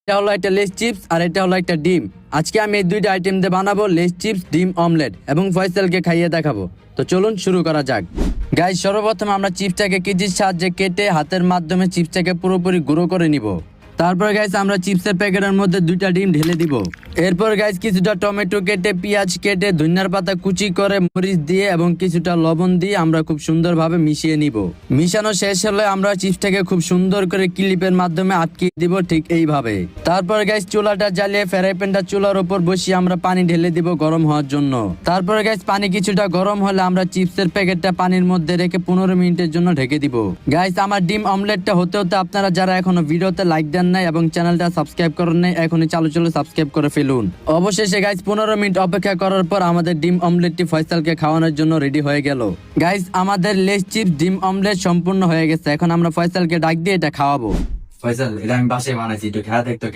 এটা হলো একটা লেস চিপস আর এটা হলো একটা ডিম। আজকে আমি এই দুইটা আইটেম দিয়ে বানাবো লেস চিপস ডিম অমলেট এবং ফয়সালকে খাইয়ে দেখাবো। তো চলুন শুরু করা যাক। গাইস, সর্বপ্রথম আমরা চিপসটাকে কেজির সাহায্যে কেটে হাতের মাধ্যমে চিপসটাকে পুরোপুরি গুঁড়ো করে নিব। তারপর গাইস আমরা চিপসের প্যাকেটের মধ্যে দুইটা ডিম ঢেলে দিব। এরপর গাইস কিছুটা টমেটো কেটে, পেঁয়াজ কেটে, ধনিয়ার পাতা কুচি করে, মরিচ দিয়ে এবং কিছুটা লবণ দিয়ে আমরা খুব সুন্দরভাবে মিশিয়ে নিব। মিশানো শেষ হলে আমরা চিপসটাকে খুব সুন্দর করে ক্লিপের মাধ্যমে আটকে দিব, ঠিক এইভাবে। তারপর গাইস চুলাটা জ্বালিয়ে ফ্রাই প্যানটা চুলার উপর বসিয়ে আমরা পানি ঢেলে দিব গরম হওয়ার জন্য। তারপর গাইস পানি কিছুটা গরম হলে আমরা চিপসের প্যাকেটটা পানির মধ্যে রেখে 15 মিনিটের জন্য ঢেকে দিব। গাইস, আমার ডিম অমলেটটা হতে হতে আপনারা যারা এখনো ভিডিওতে লাইক দেন নাই এবং চ্যানেলটা সাবস্ক্রাইব করেন নাই, এখনই চালু সাবস্ক্রাইব করে ফেলুন। অবশেষে গাইস 15 মিনিট অপেক্ষা করার পর আমাদের ডিম অমলেটটি ফয়সালকে খাওয়ানোর জন্য রেডি হয়ে গেল। গাইস, আমাদের লেস চিপস ডিম অমলেট সম্পূর্ণ হয়ে গেছে। এখন আমরা ফয়সালকে ডাক দিয়ে এটা খাওয়াবো। ফয়সাল, এটা আমি বাসায় বানাইছি, একটু খেয়া দেখতো।